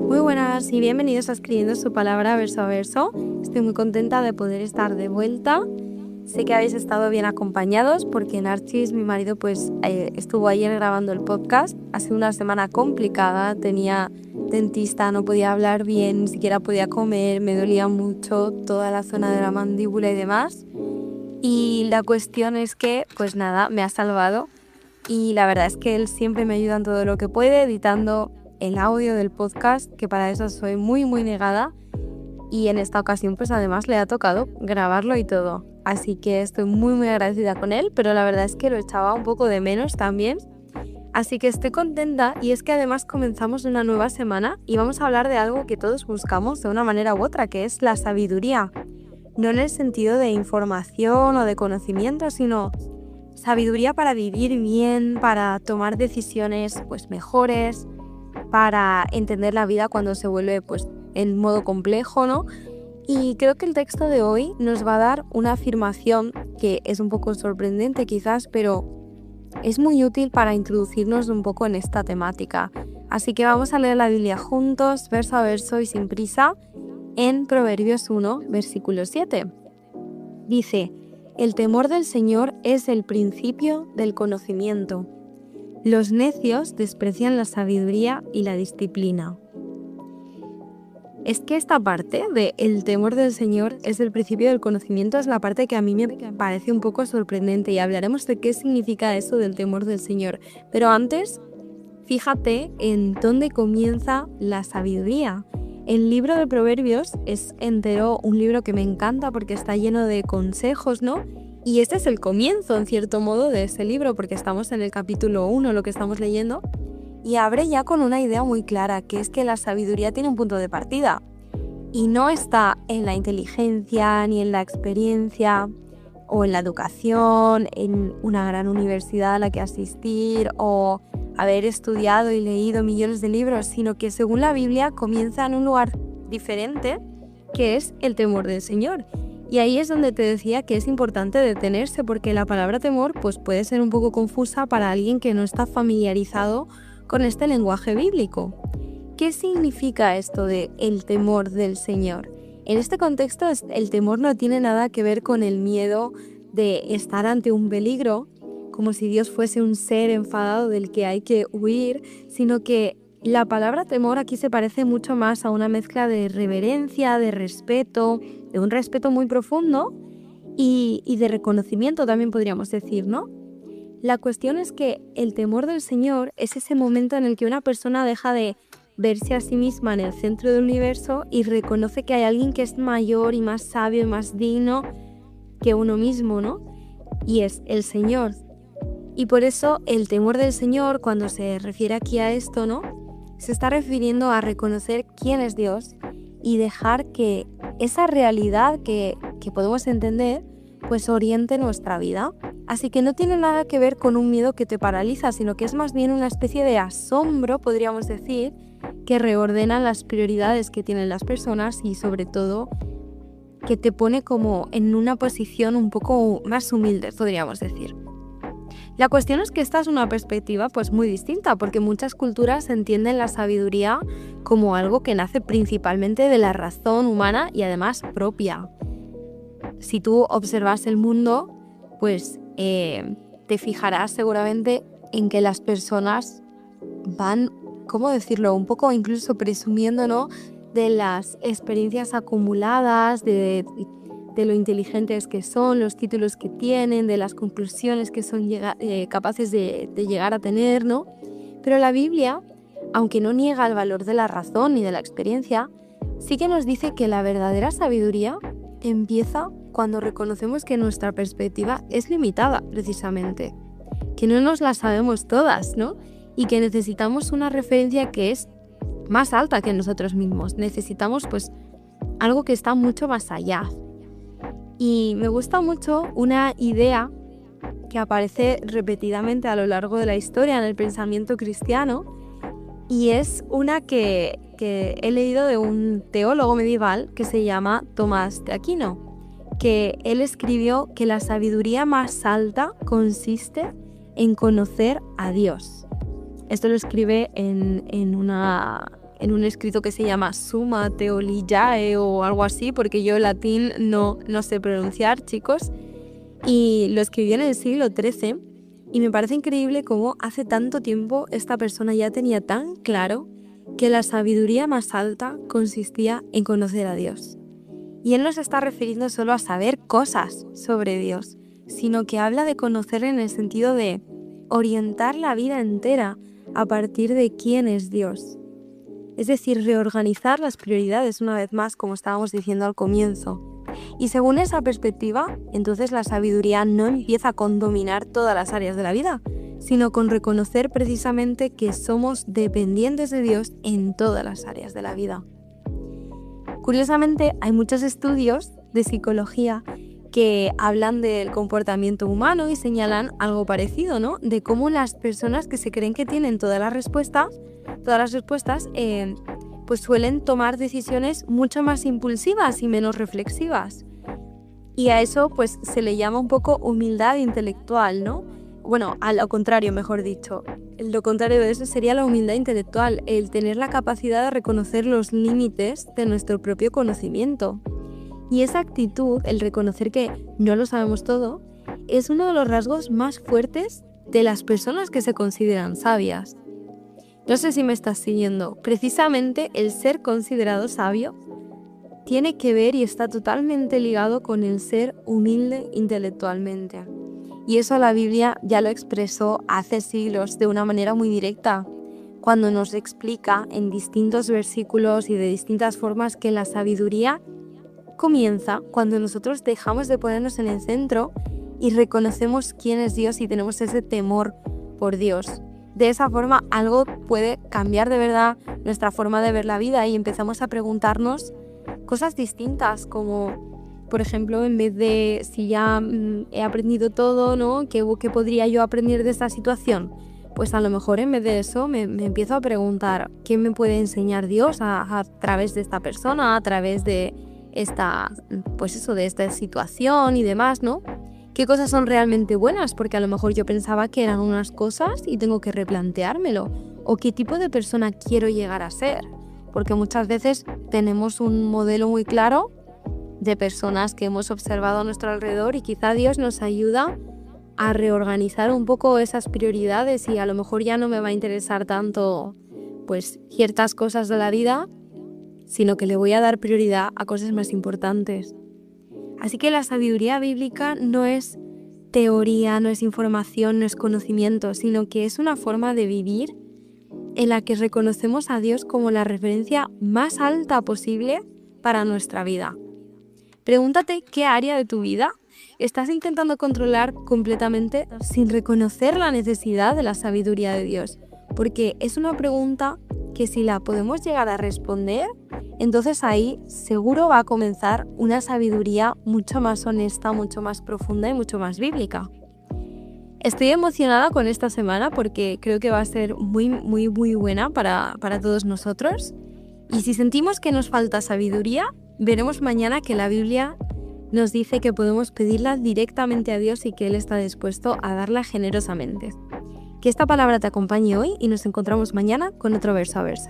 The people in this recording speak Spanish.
Muy buenas y bienvenidos a Escribiendo su Palabra verso a verso. Estoy muy contenta de poder estar de vuelta. Sé que habéis estado bien acompañados porque Narcis, mi marido, estuvo ayer grabando el podcast. Ha sido una semana complicada, tenía dentista, no podía hablar bien, ni siquiera podía comer, me dolía mucho toda la zona de la mandíbula y demás. Y la cuestión es que, pues nada, me ha salvado. Y la verdad es que él siempre me ayuda en todo lo que puede, editando el audio del podcast, que para eso soy muy negada. Y en esta ocasión pues además le ha tocado grabarlo y todo. Así que estoy muy agradecida con él, pero la verdad es que lo echaba un poco de menos también. Así que estoy contenta y es que además comenzamos una nueva semana y vamos a hablar de algo que todos buscamos de una manera u otra, que es la sabiduría. No en el sentido de información o de conocimiento, sino sabiduría para vivir bien, para tomar decisiones pues mejores, para entender la vida cuando se vuelve pues en modo complejo, ¿no? Y creo que el texto de hoy nos va a dar una afirmación que es un poco sorprendente quizás, pero es muy útil para introducirnos un poco en esta temática. Así que vamos a leer la Biblia juntos, verso a verso y sin prisa, en Proverbios 1, versículo 7. Dice: el temor del Señor es el principio del conocimiento. Los necios desprecian la sabiduría y la disciplina. Es que esta parte de el temor del Señor es el principio del conocimiento es la parte que a mí me parece un poco sorprendente y hablaremos de qué significa eso del temor del Señor. Pero antes, fíjate en dónde comienza la sabiduría. El libro de Proverbios es entero un libro que me encanta porque está lleno de consejos, ¿no? Y este es el comienzo, en cierto modo, de ese libro porque estamos en el capítulo 1, lo que estamos leyendo. Y abre ya con una idea muy clara, que es que la sabiduría tiene un punto de partida. Y no está en la inteligencia, ni en la experiencia, o en la educación, en una gran universidad a la que asistir, o haber estudiado y leído millones de libros, sino que según la Biblia comienza en un lugar diferente, que es el temor del Señor. Y ahí es donde te decía que es importante detenerse, porque la palabra temor pues puede ser un poco confusa para alguien que no está familiarizado con este lenguaje bíblico. ¿Qué significa esto de el temor del Señor? En este contexto, el temor no tiene nada que ver con el miedo de estar ante un peligro, como si Dios fuese un ser enfadado del que hay que huir, sino que la palabra temor aquí se parece mucho más a una mezcla de reverencia, de respeto, de un respeto muy profundo y de reconocimiento también podríamos decir, ¿no? La cuestión es que el temor del Señor es ese momento en el que una persona deja de verse a sí misma en el centro del universo y reconoce que hay alguien que es mayor y más sabio y más digno que uno mismo, ¿no? Y es el Señor. Y por eso el temor del Señor, cuando se refiere aquí a esto, ¿no? Se está refiriendo a reconocer quién es Dios y dejar que esa realidad que podemos entender pues oriente nuestra vida. Así que no tiene nada que ver con un miedo que te paraliza, sino que es más bien una especie de asombro, podríamos decir, que reordena las prioridades que tienen las personas y sobre todo que te pone como en una posición un poco más humilde, podríamos decir. La cuestión es que esta es una perspectiva pues muy distinta, porque muchas culturas entienden la sabiduría como algo que nace principalmente de la razón humana y además propia. Si tú observas el mundo, pues te fijarás seguramente en que las personas van, ¿cómo decirlo?, un poco incluso presumiendo, ¿no?, de las experiencias acumuladas, de lo inteligentes que son, los títulos que tienen, de las conclusiones que son capaces de llegar a tener, ¿no? Pero la Biblia, aunque no niega el valor de la razón ni de la experiencia, sí que nos dice que la verdadera sabiduría empieza cuando reconocemos que nuestra perspectiva es limitada, precisamente, que no nos la sabemos todas, ¿no? Y que necesitamos una referencia que es más alta que nosotros mismos. Necesitamos pues algo que está mucho más allá. Y me gusta mucho una idea que aparece repetidamente a lo largo de la historia en el pensamiento cristiano, y es una que he leído de un teólogo medieval que se llama Tomás de Aquino, que él escribió que la sabiduría más alta consiste en conocer a Dios. Esto lo escribe en una en un escrito que se llama Summa Theologiae o algo así, porque yo latín no sé pronunciar, chicos, y lo escribió en el siglo XIII, y me parece increíble cómo hace tanto tiempo esta persona ya tenía tan claro que la sabiduría más alta consistía en conocer a Dios. Y él no se está refiriendo solo a saber cosas sobre Dios, sino que habla de conocer en el sentido de orientar la vida entera a partir de quién es Dios. Es decir, reorganizar las prioridades una vez más, como estábamos diciendo al comienzo. Y según esa perspectiva, entonces la sabiduría no empieza con dominar todas las áreas de la vida, sino con reconocer precisamente que somos dependientes de Dios en todas las áreas de la vida. Curiosamente, hay muchos estudios de psicología que hablan del comportamiento humano y señalan algo parecido, ¿no? De cómo las personas que se creen que tienen todas las respuestas, pues suelen tomar decisiones mucho más impulsivas y menos reflexivas. Y a eso pues se le llama un poco humildad intelectual, ¿no? Bueno, a lo contrario, mejor dicho. Lo contrario de eso sería la humildad intelectual, el tener la capacidad de reconocer los límites de nuestro propio conocimiento. Y esa actitud, el reconocer que no lo sabemos todo, es uno de los rasgos más fuertes de las personas que se consideran sabias. No sé si me estás siguiendo. Precisamente el ser considerado sabio tiene que ver y está totalmente ligado con el ser humilde intelectualmente. Y eso la Biblia ya lo expresó hace siglos de una manera muy directa, cuando nos explica en distintos versículos y de distintas formas que la sabiduría comienza cuando nosotros dejamos de ponernos en el centro y reconocemos quién es Dios y tenemos ese temor por Dios. De esa forma algo puede cambiar de verdad nuestra forma de ver la vida y empezamos a preguntarnos cosas distintas, como por ejemplo, en vez de si ya he aprendido todo, ¿no? ¿Qué podría yo aprender de esta situación? Pues a lo mejor en vez de eso me empiezo a preguntar qué me puede enseñar Dios a través de esta persona, a través de esta situación y demás, ¿no? ¿Qué cosas son realmente buenas? Porque a lo mejor yo pensaba que eran unas cosas y tengo que replanteármelo. ¿O qué tipo de persona quiero llegar a ser? Porque muchas veces tenemos un modelo muy claro de personas que hemos observado a nuestro alrededor y quizá Dios nos ayuda a reorganizar un poco esas prioridades y a lo mejor ya no me va a interesar tanto pues ciertas cosas de la vida, sino que le voy a dar prioridad a cosas más importantes. Así que la sabiduría bíblica no es teoría, no es información, no es conocimiento, sino que es una forma de vivir en la que reconocemos a Dios como la referencia más alta posible para nuestra vida. Pregúntate qué área de tu vida estás intentando controlar completamente sin reconocer la necesidad de la sabiduría de Dios, porque es una pregunta que si la podemos llegar a responder, entonces ahí seguro va a comenzar una sabiduría mucho más honesta, mucho más profunda y mucho más bíblica. Estoy emocionada con esta semana porque creo que va a ser muy, muy, muy buena para todos nosotros. Y si sentimos que nos falta sabiduría, veremos mañana que la Biblia nos dice que podemos pedirla directamente a Dios y que Él está dispuesto a darla generosamente. Que esta palabra te acompañe hoy y nos encontramos mañana con otro verso a verso.